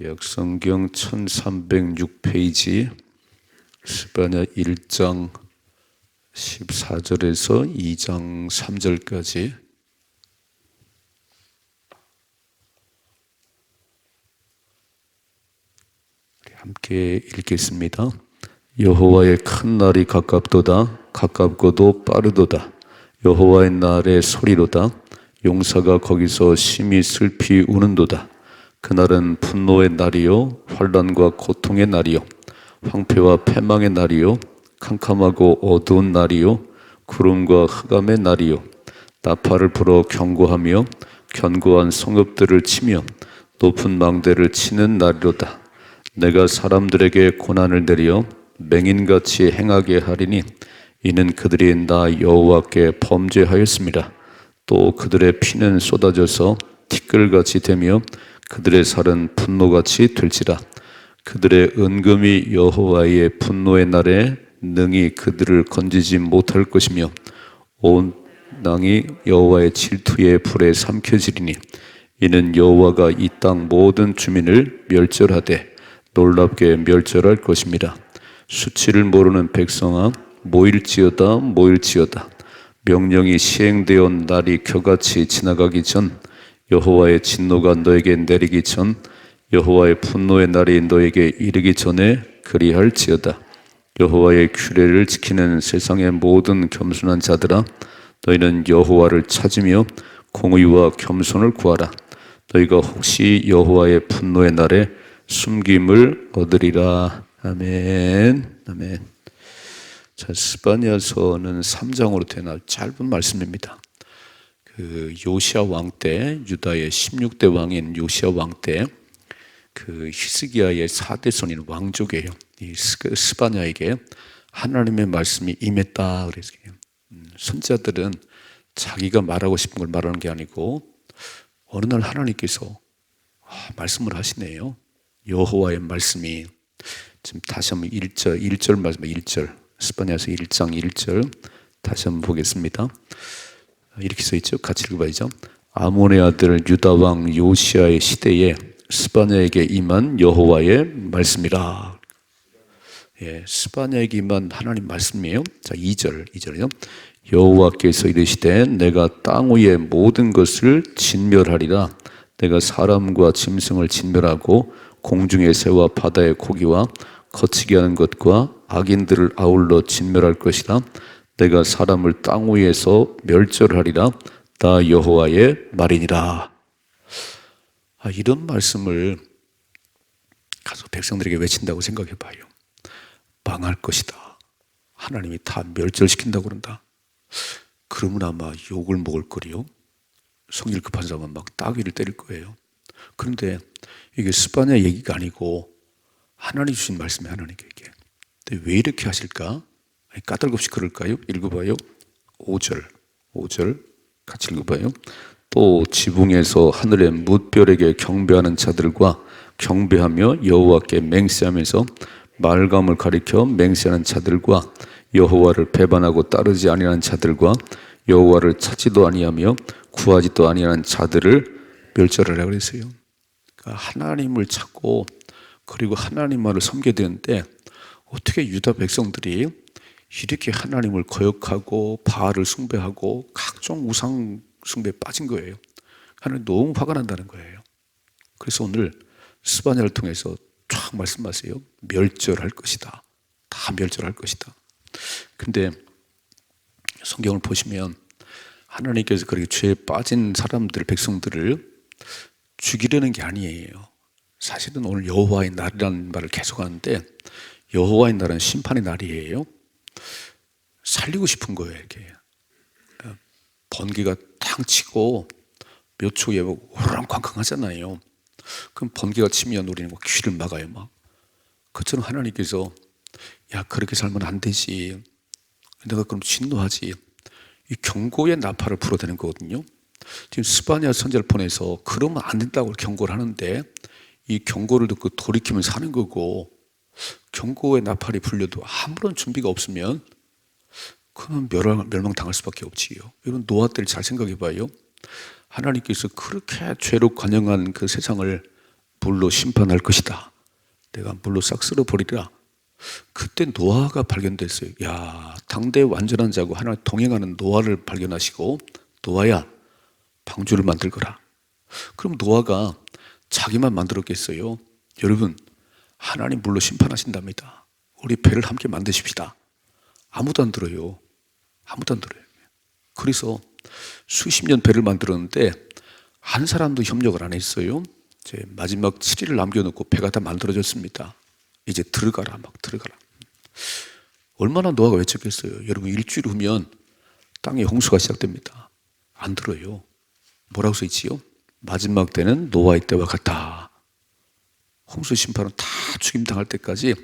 구약성경 1306페이지 스바냐 1장 14절에서 2장 3절까지 함께 읽겠습니다. 여호와의 큰 날이 가깝도다. 가깝고도 빠르도다. 여호와의 날의 소리로다. 용사가 거기서 심히 슬피 우는도다. 그날은 분노의 날이요 환난과 고통의 날이요 황폐와 패망의 날이요 캄캄하고 어두운 날이요 구름과 흑암의 날이요 나팔을 불어 경고하며 견고한 성읍들을 치며 높은 망대를 치는 날이로다. 내가 사람들에게 고난을 내려 맹인같이 행하게 하리니 이는 그들이 나 여호와께 범죄하였습니다. 또 그들의 피는 쏟아져서 티끌같이 되며 그들의 살은 분노같이 될지라. 그들의 은금이 여호와의 분노의 날에 능히 그들을 건지지 못할 것이며 온 땅이 여호와의 질투의 불에 삼켜지리니 이는 여호와가 이 땅 모든 주민을 멸절하되 놀랍게 멸절할 것입니다. 수치를 모르는 백성아 모일지어다 모일지어다. 명령이 시행되어 날이 겨같이 지나가기 전 여호와의 진노가 너에게 내리기 전 여호와의 분노의 날이 너에게 이르기 전에 그리할지어다. 여호와의 규례를 지키는 세상의 모든 겸손한 자들아 너희는 여호와를 찾으며 공의와 겸손을 구하라. 너희가 혹시 여호와의 분노의 날에 숨김을 얻으리라. 아멘. 아멘. 자, 스바냐서는 3장으로 되나 짧은 말씀입니다. 그 요시야 왕 때, 유다의 16대 왕인 요시야 왕 때 그 히스기야의 4대 손인 왕족이에요. 이 스바냐에게 하나님의 말씀이 임했다 그랬어요. 선지자들은 자기가 말하고 싶은 걸 말하는 게 아니고 어느 날 하나님께서 말씀을 하시네요. 여호와의 말씀이 지금 다시 한번 1절 말씀 1절 스바냐서 1장 1절 다시 한번 보겠습니다. 이렇게 써 있죠. 같이 읽어봐야죠. 아몬의 아들 유다 왕 요시야의 시대에 스바냐에게 임한 여호와의 말씀이라. 예, 스바냐에게 임한 하나님 말씀이에요. 자, 2절이요. 여호와께서 이르시되 내가 땅 위의 모든 것을 진멸하리라. 내가 사람과 짐승을 진멸하고 공중의 새와 바다의 고기와 거치게 하는 것과 악인들을 아울러 진멸할 것이라. 내가 사람을 땅 위에서 멸절하리라. 나 여호와의 말이니라. 이런 말씀을 가서 백성들에게 외친다고 생각해 봐요. 망할 것이다. 하나님이 다 멸절시킨다고 그런다. 그러면 아마 욕을 먹을 거리요. 성질 급한 사람은 막 따귀를 때릴 거예요. 그런데 이게 스바냐 얘기가 아니고 하나님 주신 말씀이 하나님께. 근데 왜 이렇게 하실까? 까닭없이 그럴까요? 읽어봐요. 5절 같이 읽어봐요. 또 지붕에서 하늘의 뭇별에게 경배하는 자들과 경배하며 여호와께 맹세하면서 말감을 가리켜 맹세하는 자들과 여호와를 배반하고 따르지 아니하는 자들과 여호와를 찾지도 아니하며 구하지도 아니하는 자들을 멸절하라 그랬어요. 그러니까 하나님을 찾고 그리고 하나님 말을 섬겨야 되는데 어떻게 유다 백성들이 이렇게 하나님을 거역하고 바알을 숭배하고 각종 우상 숭배에 빠진 거예요. 하나님 너무 화가 난다는 거예요. 그래서 오늘 스바냐를 통해서 쫙 말씀하세요. 멸절할 것이다. 다 멸절할 것이다. 근데 성경을 보시면 하나님께서 그렇게 죄에 빠진 사람들, 백성들을 죽이려는 게 아니에요. 사실은 오늘 여호와의 날이라는 말을 계속하는데 여호와의 날은 심판의 날이에요. 살리고 싶은 거예요. 이렇게 번개가 탕 치고 몇 초에 오랑쾅쾅 하잖아요. 그럼 번개가 치면 우리는 막 귀를 막아요. 막 그처럼 하나님께서 야 그렇게 살면 안 되지. 내가 그럼 진노하지. 이 경고의 나팔을 불어대는 거거든요. 지금 스바냐 선지자를 보내서 그러면 안 된다고 경고를 하는데 이 경고를 듣고 돌이키면 사는 거고 경고의 나팔이 불려도 아무런 준비가 없으면 그건 멸망당할 수밖에 없지요. 여러분 노아 때를 잘 생각해 봐요. 하나님께서 그렇게 죄로 관영한 그 세상을 불로 심판할 것이다. 내가 물로 싹 쓸어버리리라. 그때 노아가 발견됐어요. 야, 당대 완전한 자고 하나님 동행하는 노아를 발견하시고, 노아야, 방주를 만들 거라. 그럼 노아가 자기만 만들었겠어요? 여러분, 하나님 물로 심판하신답니다. 우리 배를 함께 만드십시다. 아무도 안 들어요. 아무도 안 들어요. 그래서 수십 년 배를 만들었는데 한 사람도 협력을 안 했어요. 이제 마지막 7일을 남겨놓고 배가 다 만들어졌습니다. 이제 들어가라, 막 들어가라. 얼마나 노아가 외쳤겠어요. 여러분, 일주일 후면 땅에 홍수가 시작됩니다. 안 들어요. 뭐라고 써있지요? 마지막 때는 노아의 때와 같다. 홍수 심판은 다 죽임당할 때까지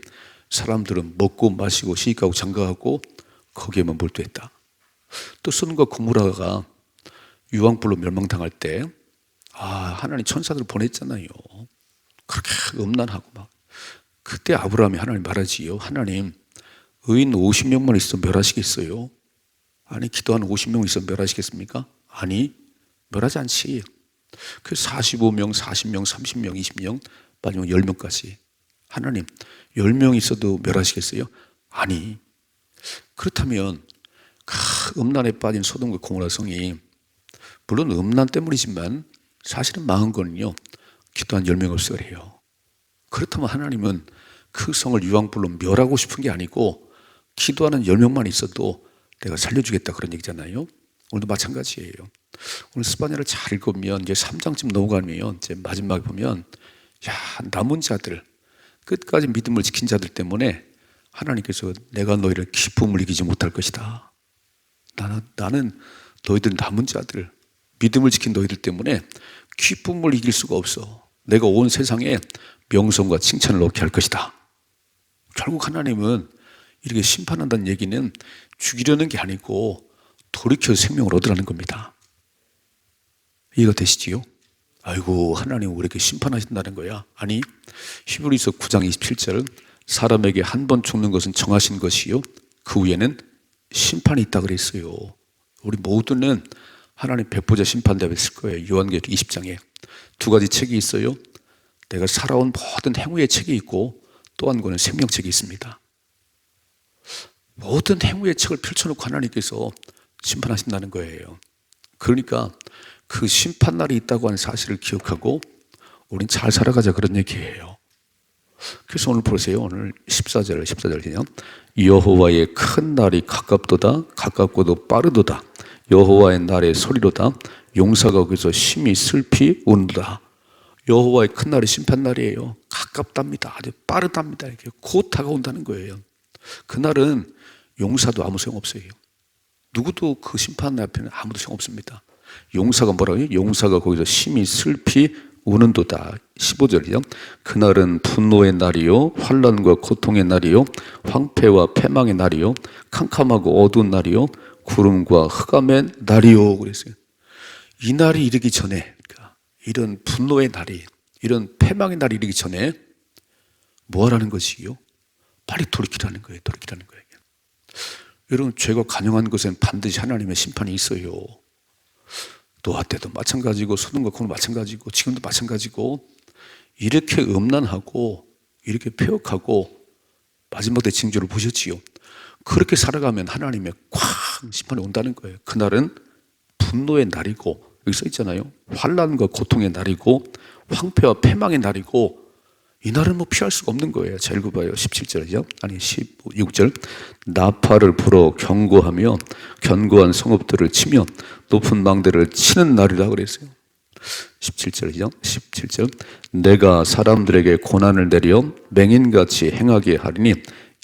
사람들은 먹고 마시고 시집가고 장가가고 거기에만 몰두했다. 또 소돔과 고모라가 유황불로 멸망당할 때 하나님 천사들을 보냈잖아요. 그렇게 음란하고 막. 그때 아브라함이 하나님 말하지요. 하나님, 의인 50명만 있어도 멸하시겠어요? 아니, 기도하는 50명 있어도 멸하시겠습니까? 아니, 멸하지 않지. 그래서 45명, 40명, 30명, 20명, 마지막 10명까지. 하나님, 10명 있어도 멸하시겠어요? 아니. 그렇다면 음란에 빠진 소돔과 고모라 성이, 물론 음란 때문이지만 사실은 망한 거는요, 기도한 10명 없어 그래요. 그렇다면 하나님은 그 성을 유황불로 멸하고 싶은 게 아니고 기도하는 10명만 있어도 내가 살려주겠다 그런 얘기잖아요. 오늘도 마찬가지예요. 오늘 스바냐를 잘 읽으면 이제 3장쯤 넘어가면 이제 마지막에 보면, 야, 남은 자들, 끝까지 믿음을 지킨 자들 때문에 하나님께서 내가 너희를 기쁨을 이기지 못할 것이다. 나는 너희들 남은 자들, 믿음을 지킨 너희들 때문에 기쁨을 이길 수가 없어. 내가 온 세상에 명성과 칭찬을 얻게 할 것이다. 결국 하나님은 이렇게 심판한다는 얘기는 죽이려는 게 아니고 돌이켜 생명을 얻으라는 겁니다. 이해가 되시지요? 아이고, 하나님 왜 이렇게 심판하신다는 거야? 아니, 히브리서 9장 27절, 사람에게 한 번 죽는 것은 정하신 것이요, 그 후에는 심판이 있다 그랬어요. 우리 모두는 하나님 백보자 심판대에 있을 거예요. 요한계시록 20장에 두 가지 책이 있어요. 내가 살아온 모든 행위의 책이 있고 또 한 권은 생명책이 있습니다. 모든 행위의 책을 펼쳐놓고 하나님께서 심판하신다는 거예요. 그러니까 그 심판날이 있다고 하는 사실을 기억하고 우린 잘 살아가자 그런 얘기예요. 그래서 오늘 보세요. 오늘 14절이요. 여호와의 큰 날이 가깝도다. 가깝고도 빠르도다. 여호와의 날의 소리로다. 용사가 거기서 심히 슬피 우는도다. 여호와의 큰 날이 심판날이에요. 가깝답니다. 아주 빠르답니다. 이렇게 곧 다가온다는 거예요. 그날은 용사도 아무 소용없어요. 누구도 그 심판 앞에는 아무도 소용없습니다. 용사가 뭐라고요? 용사가 거기서 심히 슬피 우는도다. 15절이요. 그날은 분노의 날이요, 환난과 고통의 날이요, 황폐와 패망의 날이요, 캄캄하고 어두운 날이요, 구름과 흑암의 날이요. 그랬어요. 이 날이 이르기 전에, 그러니까 이런 분노의 날이, 이런 패망의 날이 이르기 전에 뭐 하라는 것이요? 빨리 돌이키라는 거예요. 돌이키라는 거예요. 여러분, 죄가 간영한 것엔 반드시 하나님의 심판이 있어요. 노아 때도 마찬가지고 소돔과 고모라 마찬가지고 지금도 마찬가지고, 이렇게 음란하고 이렇게 폐역하고 마지막 때 징조를 보셨지요. 그렇게 살아가면 하나님의 쾅 심판이 온다는 거예요. 그날은 분노의 날이고, 여기 써 있잖아요. 환난과 고통의 날이고 황폐와 패망의 날이고, 이 날은 뭐 피할 수가 없는 거예요. 자, 읽어봐요. 17절이죠. 아니 16절. 나팔을 불어 경고하며 견고한 성읍들을 치며 높은 망대를 치는 날이라 그랬어요. 17절이죠. 17절. 내가 사람들에게 고난을 내려 맹인같이 행하게 하리니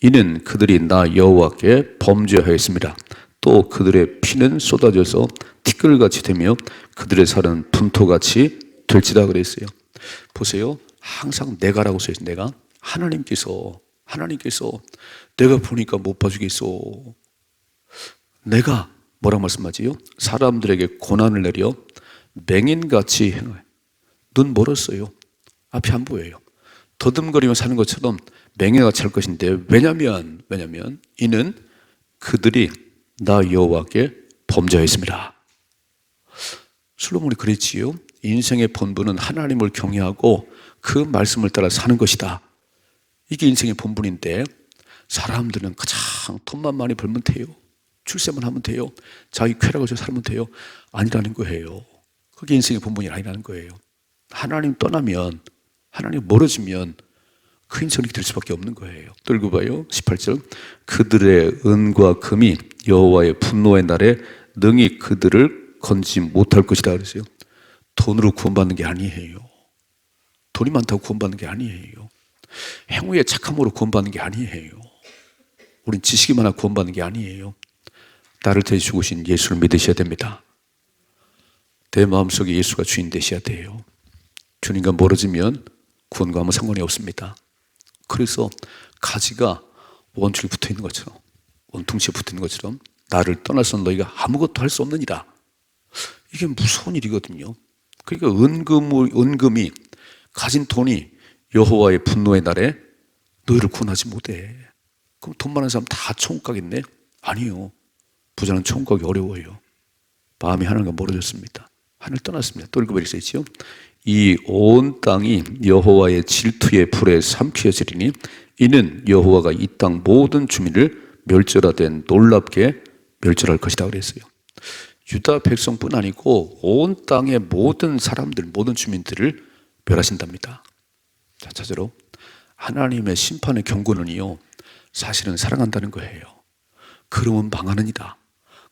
이는 그들이 나 여호와께 범죄하였습니다. 또 그들의 피는 쏟아져서 티끌같이 되며 그들의 살은 분토같이 될지다 그랬어요. 보세요. 항상 내가라고 써있어요. 내가. 하나님께서 내가 보니까 못 봐주겠어. 내가 뭐라고 말씀하지요? 사람들에게 고난을 내려 맹인같이 행해. 눈 멀었어요. 앞이 안 보여요. 더듬거리며 사는 것처럼 맹인같이 할 것인데, 왜냐면 이는 그들이 나 여호와께 범죄하였습니다. 솔로몬이 그랬지요. 인생의 본분은 하나님을 경외하고 그 말씀을 따라 사는 것이다. 이게 인생의 본분인데 사람들은 가장 돈만 많이 벌면 돼요. 출세만 하면 돼요. 자기 쾌락을 살면 돼요. 아니라는 거예요. 그게 인생의 본분이 아니라는 거예요. 하나님 떠나면, 하나님 멀어지면 그 인생이 될 수밖에 없는 거예요. 또 읽어봐요. 18절. 그들의 은과 금이 여호와의 분노의 날에 능히 그들을 건지 못할 것이다 그랬어요. 돈으로 구원받는 게 아니에요. 돈이 많다고 구원받는 게 아니에요. 행위의 착함으로 구원받는 게 아니에요. 우린 지식이 많아 구원받는 게 아니에요. 나를 대해 죽으신 예수를 믿으셔야 됩니다. 내 마음속에 예수가 주인 되셔야 돼요. 주님과 멀어지면 구원과 아무 상관이 없습니다. 그래서 가지가 원줄이 붙어 있는 것처럼, 원통치에 붙어 있는 것처럼 나를 떠나서는 너희가 아무것도 할 수 없느니라. 이게 무서운 일이거든요. 그러니까 은금이 가진 돈이 여호와의 분노의 날에 너희를 구원하지 못해. 그럼 돈 많은 사람 다 천국 가겠네? 아니요. 부자는 천국 가기 어려워요. 마음이 하나님과 멀어졌습니다. 하늘 떠났습니다. 또 읽어버릴 수 있죠. 이 온 땅이 여호와의 질투의 불에 삼키어지리니 이는 여호와가 이 땅 모든 주민을 멸절하되 놀랍게 멸절할 것이다 그랬어요. 유다 백성뿐 아니고 온 땅의 모든 사람들, 모든 주민들을 멸하신답니다. 자, 찾으러 하나님의 심판의 경고는요, 사실은 사랑한다는 거예요. 그러면 망하느니라.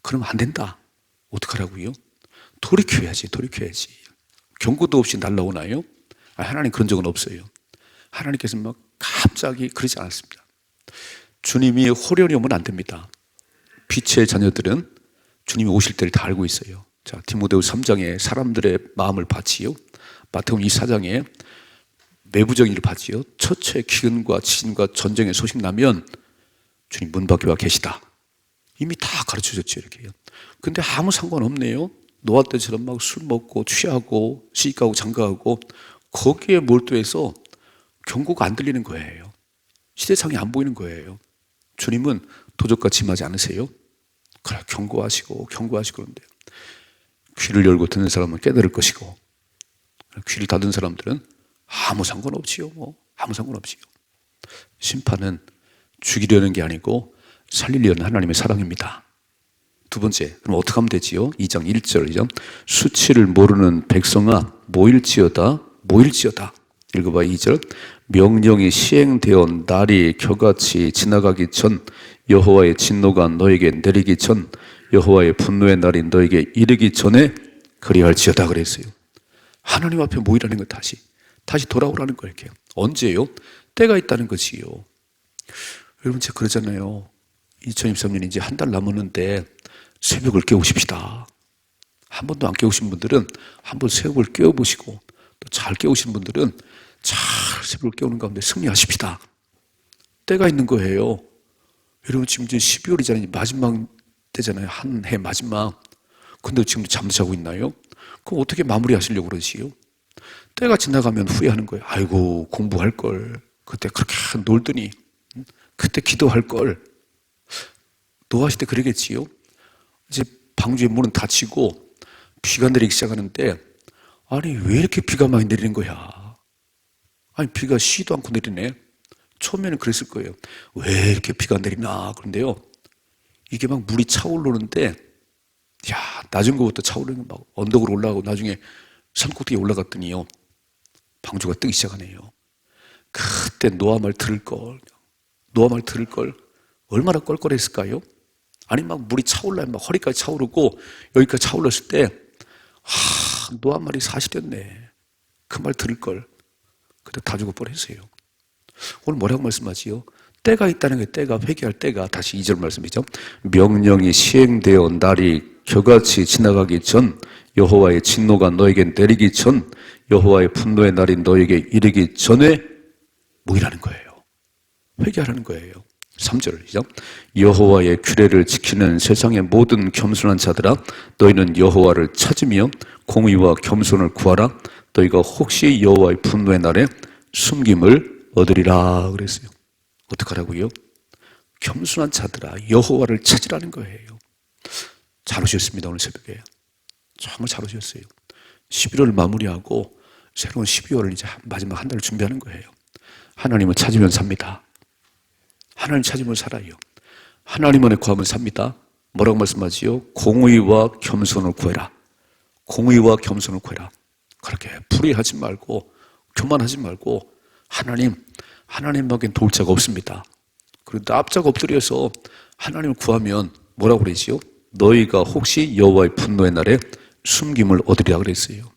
그러면 안 된다. 어떡하라고요? 돌이켜야지. 경고도 없이 날라오나요? 하나님 그런 적은 없어요. 하나님께서 막 갑자기 그러지 않았습니다. 주님이 호련히 오면 안 됩니다. 빛의 자녀들은 주님이 오실 때를 다 알고 있어요. 자, 디모데후 3장에 사람들의 마음을 봤지요. 마태복음 24장에 내부적인 일을 봤지요. 처처의 기근과 지진과 전쟁의 소식 나면 주님 문 밖에 와 계시다. 이미 다 가르쳐줬죠, 이렇게요. 근데 아무 상관없네요. 노아 때처럼 막 술 먹고 취하고 시집가고 장가가고 거기에 몰두해서 경고가 안 들리는 거예요. 시대상이 안 보이는 거예요. 주님은 도적같이 임하지 않으세요? 그래, 경고하시고 그런데 귀를 열고 듣는 사람은 깨달을 것이고 귀를 닫은 사람들은 아무 상관없지요. 아무 상관없지요. 심판은 죽이려는 게 아니고 살리려는 하나님의 사랑입니다. 두 번째, 그럼 어떻게 하면 되지요? 2장 1절이죠. 수치를 모르는 백성아 모일지어다. 읽어봐 2절. 명령이 시행되어 날이 겨같이 지나가기 전 여호와의 진노가 너에게 내리기 전 여호와의 분노의 날이 너에게 이르기 전에 그리할지어다 그랬어요. 하나님 앞에 모이라는 거 다시 돌아오라는 거예요. 이렇게. 언제요? 때가 있다는 거지요. 여러분 제가 그러잖아요. 2023년 이제 한 달 남았는데 새벽을 깨우십시다. 한 번도 안 깨우신 분들은 한번 새벽을 깨워보시고 또 잘 깨우신 분들은 잘 새벽을 깨우는 가운데 승리하십시다. 때가 있는 거예요. 여러분 지금 이제 12월이잖아요. 마지막 때잖아요. 한 해 마지막. 근데 지금도 잠도 자고 있나요? 그럼 어떻게 마무리하시려고 그러지요? 때가 지나가면 후회하는 거예요. 아이고 공부할 걸. 그때 그렇게 놀더니 그때 기도할 걸. 노하실 때 그러겠지요. 이제 방주의 문은 닫히고 비가 내리기 시작하는데 아니 왜 이렇게 비가 많이 내리는 거야? 아니 비가 쉬도 않고 내리네. 처음에는 그랬을 거예요. 왜 이렇게 비가 내리나. 그런데요 이게 막 물이 차오르는데 낮은 것부터 차오르는 막 언덕으로 올라가고 나중에 산꼭대기에 올라갔더니요 방주가 뜨기 시작하네요. 그때 노아 말 들을 걸 얼마나 껄껄했을까요? 아니 막 물이 차올라요. 막 허리까지 차오르고 여기까지 차올랐을 때 노아 말이 사실이었네. 그 말 들을 걸. 그때 다 죽을 뻔했어요. 오늘 뭐라고 말씀하지요? 때가 있다는 게 때가 회개할 때가 다시 2절 말씀이죠. 명령이 시행되어 날이 겨같이 지나가기 전 여호와의 진노가 너에게 내리기 전 여호와의 분노의 날이 너에게 이르기 전에 뭐이라는 거예요? 회개하라는 거예요. 3절이죠. 여호와의 규례를 지키는 세상의 모든 겸손한 자들아 너희는 여호와를 찾으며 공의와 겸손을 구하라. 너희가 혹시 여호와의 분노의 날에 숨김을 얻으리라 그랬어요. 어떡하라고요? 겸손한 자들아 여호와를 찾으라는 거예요. 잘 오셨습니다. 오늘 새벽에 정말 잘 오셨어요. 11월을 마무리하고 새로운 12월을 이제 마지막 한 달을 준비하는 거예요. 하나님을 찾으면 삽니다. 하나님 찾으면 살아요. 하나님 안에 구하면 삽니다. 뭐라고 말씀하지요? 공의와 겸손을 구해라. 공의와 겸손을 구해라. 그렇게 불의하지 말고 교만하지 말고 하나님밖엔 도울 자가 없습니다. 그리고 납작 엎드려서 하나님을 구하면 뭐라고 그러지요? 너희가 혹시 여호와의 분노의 날에 숨김을 얻으리라 그랬어요.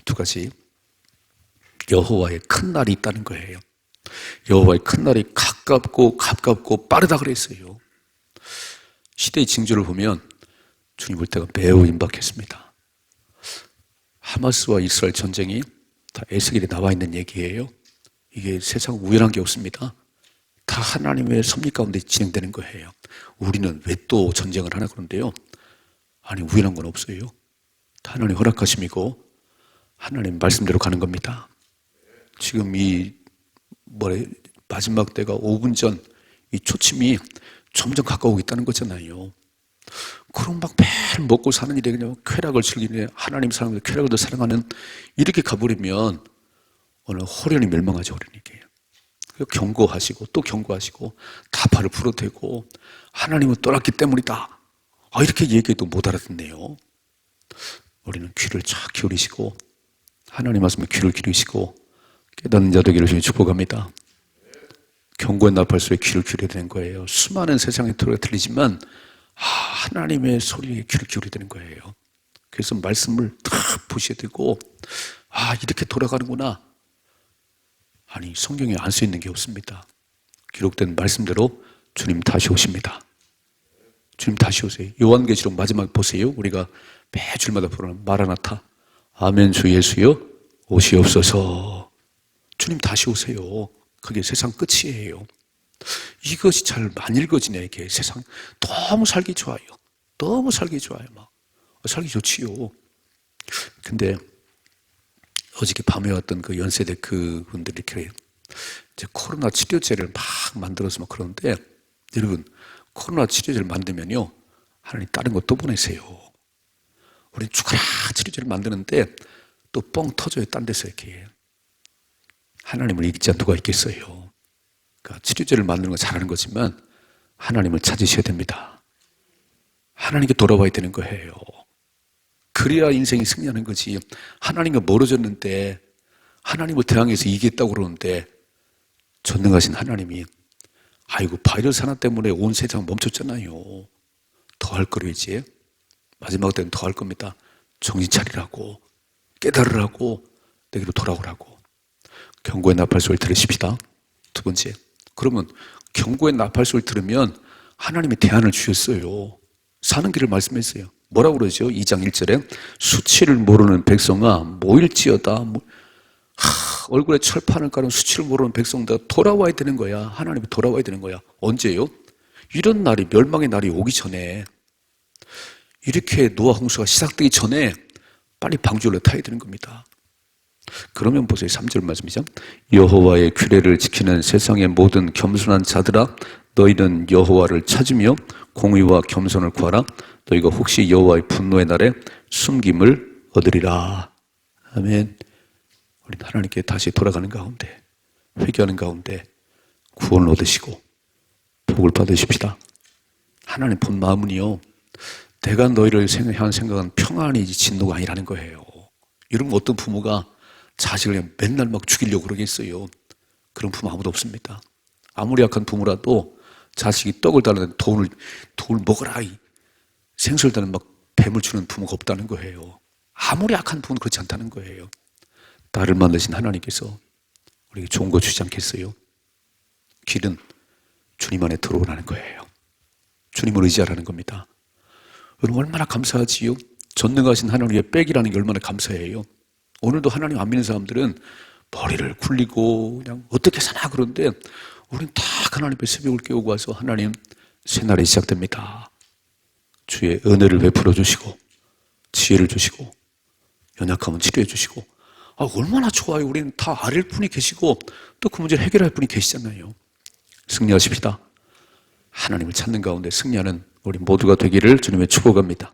두 가지. 여호와의 큰 날이 있다는 거예요. 여호와의 큰 날이 가깝고 빠르다 그랬어요. 시대의 징조를 보면 주님 볼 때가 매우 임박했습니다. 하마스와 이스라엘 전쟁이 다 에스겔에 나와 있는 얘기예요. 이게 세상 우연한 게 없습니다. 다 하나님의 섭리 가운데 진행되는 거예요. 우리는 왜 또 전쟁을 하나 그런데요. 아니 우연한 건 없어요. 다 하나님 허락하심이고 하나님 말씀대로 가는 겁니다. 지금 마지막 때가 5분 전 이 초침이 점점 가까우고 있다는 거잖아요. 그럼 막 매일 먹고 사는 일에 그냥 쾌락을 즐기는 하나님 사람들 쾌락을 더 사랑하는 이렇게 가버리면 오늘 호련히 멸망하죠. 그러니까 경고하시고 또 경고하시고 다 발을 풀어대고 하나님은 떠났기 때문이다. 이렇게 얘기해도 못 알아듣네요. 우리는 귀를 쫙 기울이시고 하나님 말씀에 귀를 기울이시고 깨닫는 자 되기를 주님 축복합니다. 경고의 나팔소리에 귀를 기울여야 되는 거예요. 수많은 세상의 소리가 들리지만 하나님의 소리에 귀를 기울여야 되는 거예요. 그래서 말씀을 탁 보셔야 되고 이렇게 돌아가는구나. 아니 성경에 안 써 있는 게 없습니다. 기록된 말씀대로 주님 다시 오십니다. 주님 다시 오세요. 요한계시록 마지막 보세요. 우리가 매주일마다 부르는 마라나타 아멘 주 예수여 오시옵소서. 주님 다시 오세요. 그게 세상 끝이에요. 이것이 잘 안 읽어지네. 이게 세상 너무 살기 좋아요. 너무 살기 좋아요. 살기 좋지요. 근데 어저께 밤에 왔던 그 연세대 그분들이 이렇게 이제 코로나 치료제를 막 만들어서 막 그러는데 여러분 코로나 치료제를 만들면요 하나님 다른 거 또 보내세요. 우리 죽어라 치료제를 만드는데 또 뻥 터져요. 딴 데서 이렇게. 하나님을 이길 자 누가 있겠어요. 그러니까 치료제를 만드는 건 잘하는 거지만 하나님을 찾으셔야 됩니다. 하나님께 돌아와야 되는 거예요. 그래야 인생이 승리하는 거지. 하나님과 멀어졌는데 하나님을 대항해서 이기겠다고 그러는데 전능하신 하나님이 바이러스 하나 때문에 온 세상 멈췄잖아요. 더 할 거래지. 마지막 때는 더 할 겁니다. 정신 차리라고 깨달으라고 내게로 돌아오라고. 경고의 나팔소리를 들으십시다. 두 번째, 그러면 경고의 나팔소리를 들으면 하나님이 대안을 주셨어요. 사는 길을 말씀했어요. 뭐라고 그러죠? 2장 1절에 수치를 모르는 백성아 모일지어다. 얼굴에 철판을 깔은 수치를 모르는 백성들 돌아와야 되는 거야. 하나님이 돌아와야 되는 거야. 언제요? 이런 날이 멸망의 날이 오기 전에 이렇게 노아 홍수가 시작되기 전에 빨리 방주를 타야 되는 겁니다. 그러면 보세요. 3절 말씀이죠. 여호와의 규례를 지키는 세상의 모든 겸손한 자들아 너희는 여호와를 찾으며 공의와 겸손을 구하라. 너희가 혹시 여호와의 분노의 날에 숨김을 얻으리라. 아멘. 우리 하나님께 다시 돌아가는 가운데 회개하는 가운데 구원을 얻으시고 복을 받으십시다. 하나님 본 마음은요 내가 너희를 향한 생각은 평안이지 진노가 아니라는 거예요. 여러분 어떤 부모가 자식을 그냥 맨날 막 죽이려고 그러겠어요. 그런 부모 아무도 없습니다. 아무리 약한 부모라도 자식이 떡을 달라는 돈을 먹어라 생수를 달라는 막 뱀을 주는 부모가 없다는 거예요. 아무리 약한 부모는 그렇지 않다는 거예요. 나를 만드신 하나님께서 우리에게 좋은 거 주지 않겠어요? 길은 주님 안에 들어오라는 거예요. 주님을 의지하라는 겁니다. 여러분 얼마나 감사하지요? 전능하신 하나님 위에 빽이라는 게 얼마나 감사해요. 오늘도 하나님 안 믿는 사람들은 머리를 굴리고 그냥 어떻게 사나 그런데 우리는 다 하나님 앞에 새벽을 깨우고 와서 하나님 새날이 시작됩니다. 주의 은혜를 베풀어 주시고 지혜를 주시고 연약함은 치료해 주시고 얼마나 좋아요. 우리는 다 아랠 분이 계시고 또 그 문제를 해결할 분이 계시잖아요. 승리하십시다. 하나님을 찾는 가운데 승리하는 우리 모두가 되기를 주님의 축복합니다.